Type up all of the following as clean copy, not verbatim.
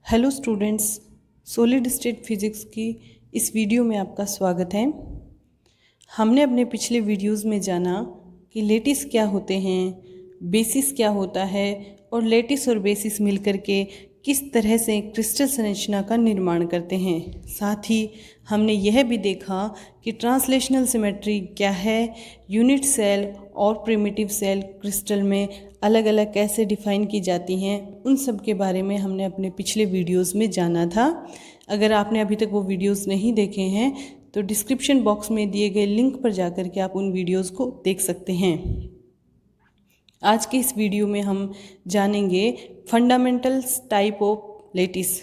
Hello students, solid state physics की इस video में आपका स्वागत है। हमने अपने पिछले वीडियोस में जाना कि लेटिस क्या होते हैं, बेसिस क्या होता है और लेटिस और बेसिस मिलकर के किस तरह से क्रिस्टल संरचना का निर्माण करते हैं। साथ ही हमने यह भी देखा कि ट्रांसलेशनल सिमेट्री क्या है, यूनिट सेल और प्रिमिटिव सेल क्रिस्टल में अलग अलग कैसे डिफ़ाइन की जाती हैं, उन सब के बारे में हमने अपने पिछले वीडियोस में जाना था। अगर आपने अभी तक वो वीडियोस नहीं देखे हैं तो डिस्क्रिप्शन बॉक्स में दिए गए लिंक पर जाकर के आप उन वीडियोस को देख सकते हैं। आज के इस वीडियो में हम जानेंगे fundamentals type of lattice.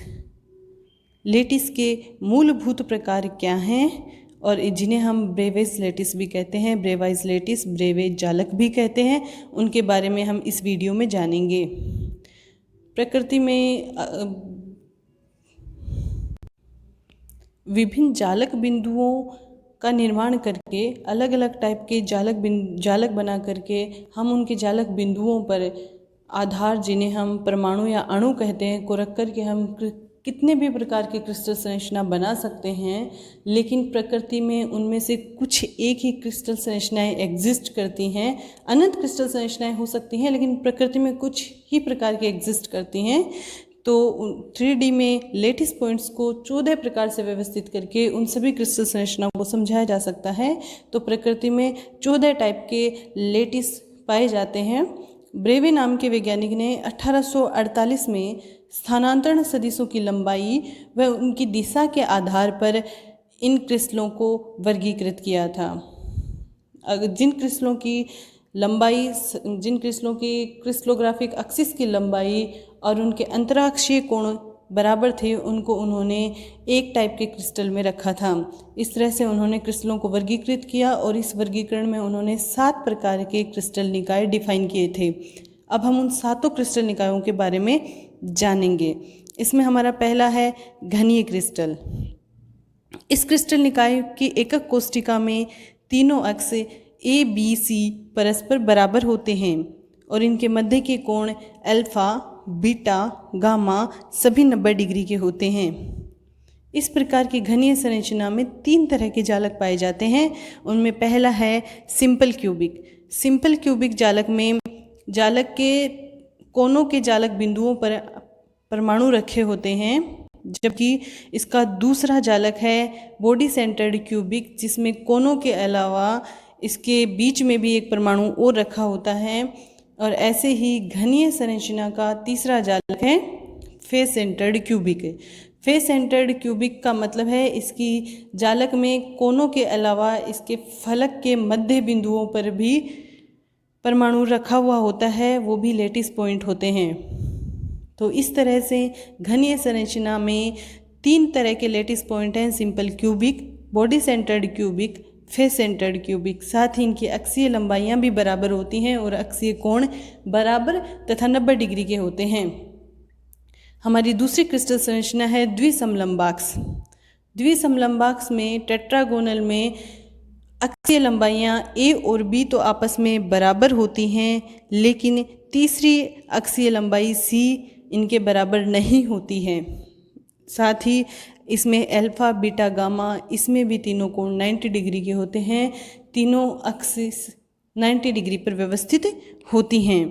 Lattice के मूलभूत प्रकार क्या हैं और जिन्हें हम ब्रेवेज लेटिस भी कहते हैं, ब्रेवाइज लेटिस, ब्रेवेज जालक भी कहते हैं, उनके बारे में हम इस वीडियो में जानेंगे। प्रकृति में विभिन्न जालक बिंदुओं का निर्माण करके अलग अलग टाइप के जालक बना करके हम उनके जालक बिंदुओं पर आधार, जिन्हें हम परमाणु या अणु कहते हैं, को रख कर के हम कितने भी प्रकार की क्रिस्टल संरचना बना सकते हैं। लेकिन प्रकृति में उनमें से कुछ एक ही क्रिस्टल संरचनाएं एग्जिस्ट करती हैं। अनंत क्रिस्टल संरचनाएं हो सकती हैं, लेकिन प्रकृति में कुछ ही प्रकार की एग्जिस्ट करती हैं। तो 3D में लेटिस पॉइंट्स को 14 प्रकार से व्यवस्थित करके उन सभी क्रिस्टल संरचनाओं को समझाया जा सकता है। तो प्रकृति में 14 टाइप के लेटिस पाए जाते हैं। ब्रेवे नाम के वैज्ञानिक ने 1848 में स्थानांतरण सदिशों की लंबाई व उनकी दिशा के आधार पर इन क्रिस्टलों को वर्गीकृत किया था। जिन क्रिस्टलों की लंबाई, जिन क्रिस्टलों की क्रिस्टलोग्राफिक एक्सिस की लंबाई और उनके अंतराक्षीय कोण बराबर थे, उनको उन्होंने एक टाइप के क्रिस्टल में रखा था। इस तरह से उन्होंने क्रिस्टलों को वर्गीकृत किया और इस वर्गीकरण में उन्होंने 7 प्रकार के क्रिस्टल निकाय डिफाइन किए थे। अब हम उन 7 क्रिस्टल निकायों के बारे में जानेंगे। इसमें हमारा पहला है घनीय क्रिस्टल। इस क्रिस्टल निकाय की एकक कोष्टिका में तीनों अक्ष ए बी सी परस्पर बराबर होते हैं और इनके मध्य के कोण अल्फा, बीटा, गामा सभी 90 डिग्री के होते हैं। इस प्रकार की घनीय संरचना में 3 तरह के जालक पाए जाते हैं। उनमें पहला है सिंपल क्यूबिक। सिंपल क्यूबिक जालक में जालक के कोनों के जालक बिंदुओं पर परमाणु रखे होते हैं, जबकि इसका दूसरा जालक है बॉडी सेंटर्ड क्यूबिक, जिसमें कोनों के अलावा इसके बीच में भी एक परमाणु और रखा होता है। और ऐसे ही घनीय संरचना का तीसरा जालक है face centred cubic. Face centred cubic का मतलब है इसकी जालक में कोनों के अलावा इसके फलक के मध्य बिंदुओं पर भी परमाणु रखा हुआ होता है, वो भी लेटिस पॉइंट होते हैं। तो इस तरह से घनीय संरचना में 3 तरह के लेटिस पॉइंट हैं, simple cubic, body centred cubic, face centred cubic. साथ ही इनकी अक्षीय लंबाइयाँ भी बराबर होती हैं और अक्षीय कोण बराबर तथा 90 डिग्री के होते हैं। हमारी दूसरी क्रिस्टल संरचना है द्विसमलंबाक्स। द्विसमलंबाक्स में टेट्रागोनल में अक्षीय लंबाइयाँ ए और बी तो आपस में बराबर होती हैं, लेकिन तीसरी अक्षीय लंबाई सी इनके बराबर नहीं होती है। साथ ही इसमें अल्फा, बीटा, गामा, इसमें भी तीनों कोण 90 डिग्री के होते हैं। तीनों एक्सिस 90 डिग्री पर व्यवस्थित होती हैं।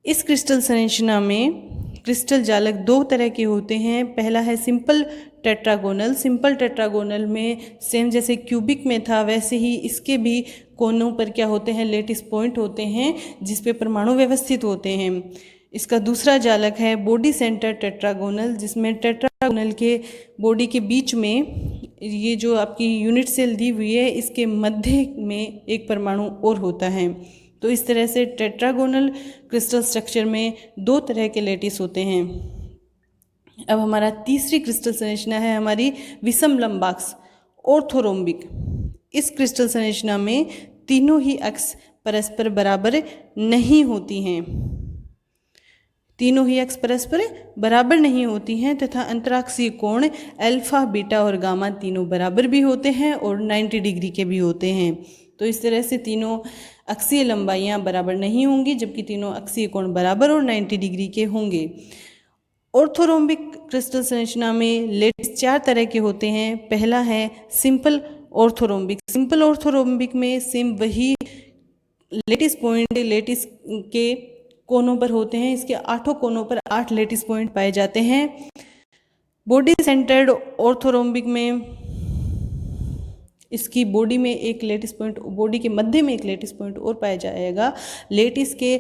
इस क्रिस्टल संरचना में क्रिस्टल जालक 2 तरह के होते हैं। पहला है सिंपल टेट्रागोनल। सिंपल टेट्रागोनल में सेम जैसे क्यूबिक में था वैसे ही इसके भी कोनों पर क्या होते हैं, लेटिस पॉइंट होते हैं जिस पे परमाणु व्यवस्थित होते हैं। इसका दूसरा जालक है बॉडी सेंटर टेट्रागोनल, जिसमें टेट्रागोनल के बॉडी के बीच में ये जो आपकी यूनिट सेल दी हुई है, इसके मध्य में एक परमाणु और होता है। तो इस तरह से टेट्रागोनल क्रिस्टल स्ट्रक्चर में 2 तरह के लेटिस होते हैं। अब हमारा तीसरी क्रिस्टल संरचना है हमारी विषम लंबाक्स, ऑर्थोरोम्बिक। इस क्रिस्टल संरचना में तीनों ही अक्ष परस्पर बराबर नहीं होती हैं। तीनों ही अक्ष परस्पर बराबर नहीं होती हैं तथा अंतराक्षीय कोण अल्फा, बीटा और गामा तीनों बराबर भी होते हैं और 90 डिग्री के भी होते हैं। तो इस तरह से तीनों अक्षीय लंबाइयाँ बराबर नहीं होंगी, जबकि तीनों अक्षीय कोण बराबर और 90 डिग्री के होंगे। ऑर्थोरोम्बिक क्रिस्टल संरचना में लेटिस 4 तरह के होते हैं। पहला है सिंपल ऑर्थोरोम्बिक। सिंपल ऑर्थोरोम्बिक में सेम वही लेटिस पॉइंट लेटिस के कोनों पर होते हैं। इसके 8 कोनों पर 8 लेटिस पॉइंट पाए जाते हैं। बॉडी सेंटर्ड ऑर्थोरोम्बिक में इसकी बॉडी में एक लेटिस पॉइंट, बॉडी के मध्य में एक लेटिस पॉइंट और पाया जाएगा लेटिस के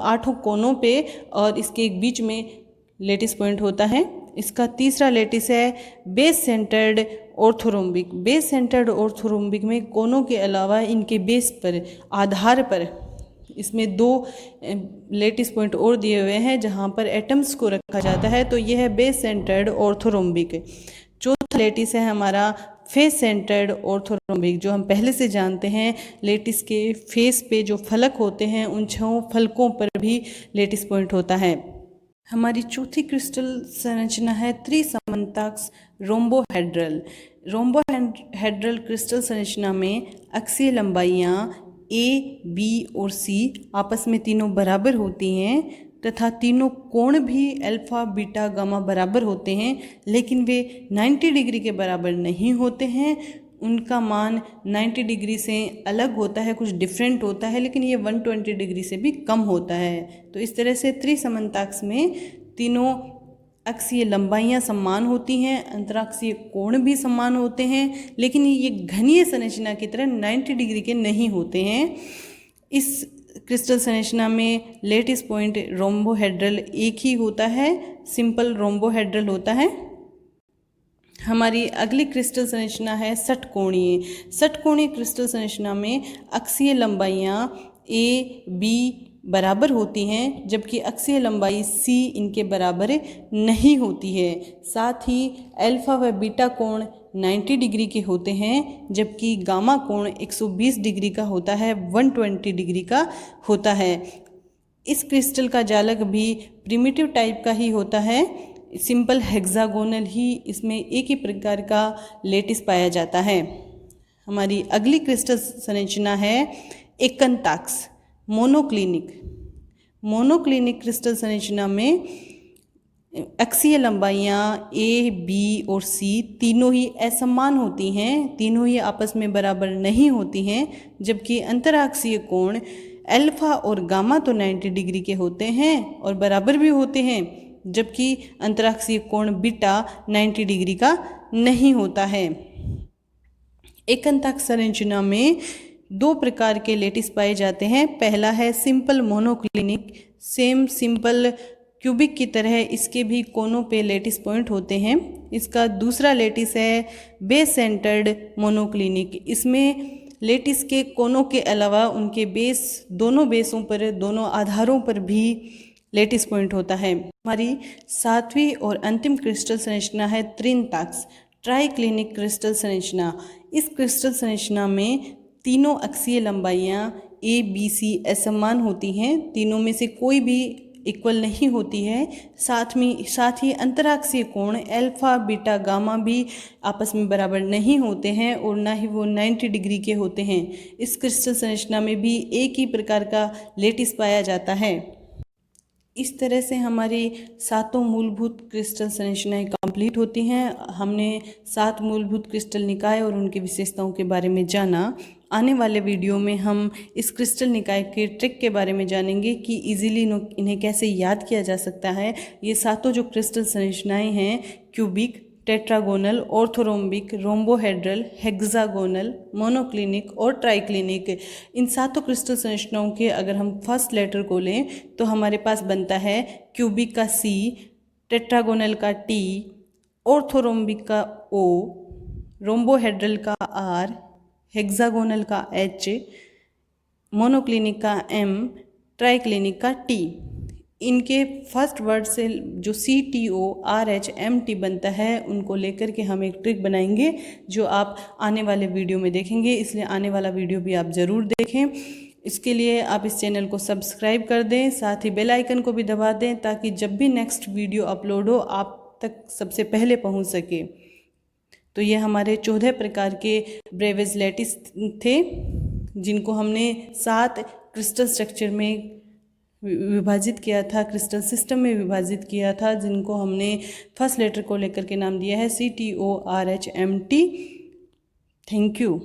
8 कोनों पे, और इसके एक बीच में लेटिस पॉइंट होता है। इसका तीसरा लेटिस है base centred orthorhombic. Base centred orthorhombic में कोनों के अलावा इनके बेस पर, आधार पर इसमें 2 लेटिस पॉइंट और दिए हुए हैं जहां पर एटम्स को रखा जाता है, तो यह है बेस सेंटर्ड ऑर्थोरोम्बिक। चौथा लेटिस है हमारा फेस सेंटर्ड ऑर्थोरोम्बिक, जो हम पहले से जानते हैं। लेटिस के फेस पे जो फलक होते हैं उन 6 फलकों पर भी लेटिस पॉइंट होता है। हमारी चौथी क्रिस्टल संरचना है त्रिसमांताक्ष रोम्बोहेड्रल। रोम्बोहेड्रल क्रिस्टल संरचना में अक्षीय लंबाइयाँ A, B और C आपस में तीनों बराबर होती हैं तथा तीनों कोण भी अल्फा, बीटा, गामा बराबर होते हैं, लेकिन वे 90 डिग्री के बराबर नहीं होते हैं। उनका मान 90 डिग्री से अलग होता है, कुछ डिफरेंट होता है, लेकिन ये 120 डिग्री से भी कम होता है। तो इस तरह से त्रिसमांताक्ष में तीनों अक्षीय लंबाइयाँ समान होती हैं, अंतराक्षीय कोण भी समान होते हैं, लेकिन ये घनीय संरचना की तरह 90 डिग्री के नहीं होते हैं। इस क्रिस्टल संरचना में लेटिस पॉइंट रोम्बोहेड्रल एक ही होता है, सिंपल रोम्बोहेड्रल होता है। हमारी अगली क्रिस्टल संरचना है षटकोणीय। षटकोणीय क्रिस्टल संरचना में अक्षीय लंबाइयाँ A, B बराबर होती हैं, जबकि अक्षीय लंबाई C इनके बराबर नहीं होती है। साथ ही अल्फा व बीटा कोण 90 डिग्री के होते हैं, जबकि गामा कोण 120 डिग्री का होता है, 120 डिग्री का होता है। इस क्रिस्टल का जालक भी प्रिमिटिव टाइप का ही होता है, सिंपल हेक्सागोनल ही, इसमें एक ही प्रकार का लेटिस पाया जाता है। हमारी अगली क्रिस्टल संरचना है एकंताक्ष मोनोक्लिनिक। मोनोक्लिनिक क्रिस्टल संरचना में अक्षीय लंबाइयाँ A, B और C तीनों ही असमान होती हैं, तीनों ही आपस में बराबर नहीं होती हैं, जबकि अंतराक्षीय कोण अल्फा और गामा तो 90 डिग्री के होते हैं और बराबर भी होते हैं, जबकि अंतराक्षीय कोण बीटा 90 डिग्री का नहीं होता है। एकंताक्ष संरचना में 2 प्रकार के लेटिस पाए जाते हैं। पहला है simple monoclinic. Same simple cubic की तरह इसके भी कोनों पे लेटिस पॉइंट होते हैं। इसका दूसरा लेटिस है बेस सेंटर्ड मोनोक्लिनिक। इसमें लेटिस के कोनों के अलावा उनके बेस, दोनों बेसों पर, दोनों आधारों पर भी लेटिस पॉइंट होता है। हमारी 7वीं और अंतिम क्रिस्टल संरचना है त्रिंताक्ष ट्राइक्लिनिक क्रिस्टल संरचना। इस क्रिस्टल संरचना में तीनों अक्षीय लंबाइयाँ A, B, C असमान होती हैं, तीनों में से कोई भी इक्वल नहीं होती है। साथ ही अंतराक्षीय कोण अल्फा, बीटा, गामा भी आपस में बराबर नहीं होते हैं और ना ही वो 90 डिग्री के होते हैं। इस क्रिस्टल संरचना में भी एक ही प्रकार का लेटिस पाया जाता है। इस तरह से हमारी 7 मूलभूत क्रिस्टल संरचनाएं कंप्लीट होती हैं। हमने 7 मूलभूत क्रिस्टल निकाय और उनकी विशेषताओं के बारे में जाना। आने वाले वीडियो में हम इस क्रिस्टल निकाय के ट्रिक के बारे में जानेंगे कि इजीली इन्हें कैसे याद किया जा सकता है। ये 7 जो क्रिस्टल संरचनाएं हैं, cubic, tetragonal, orthorhombic, rhombohedral, hexagonal, monoclinic और ट्राइक्लिनिक, इन 7 क्रिस्टल संरचनाओं के अगर हम फर्स्ट लेटर को लें तो हमारे पास बनता है क्यूबिक का C, टेट्रागोनल का T, ऑर्थोरोम्बिक का O, रोम्बोहेड्रल का R, हेक्सागोनल का H, मोनोक्लिनिक का M, ट्राइक्लिनिक का T। इनके फर्स्ट वर्ड से जो CTORHMT बनता है, उनको लेकर के हम एक ट्रिक बनाएंगे जो आप आने वाले वीडियो में देखेंगे, इसलिए आने वाला वीडियो भी आप ज़रूर देखें। इसके लिए आप इस चैनल को सब्सक्राइब कर दें, साथ ही बेल आइकन को भी दबा दें ताकि जब भी नेक्स्ट वीडियो अपलोड हो आप तक सबसे पहले पहुंच सके। तो ये हमारे 14 प्रकार के ब्रेविज लेटिस थे जिनको हमने 7 क्रिस्टल स्ट्रक्चर में विभाजित किया था, क्रिस्टल सिस्टम में विभाजित किया था, जिनको हमने फर्स्ट लेटर को लेकर के नाम दिया है CTORHMT। Thank you.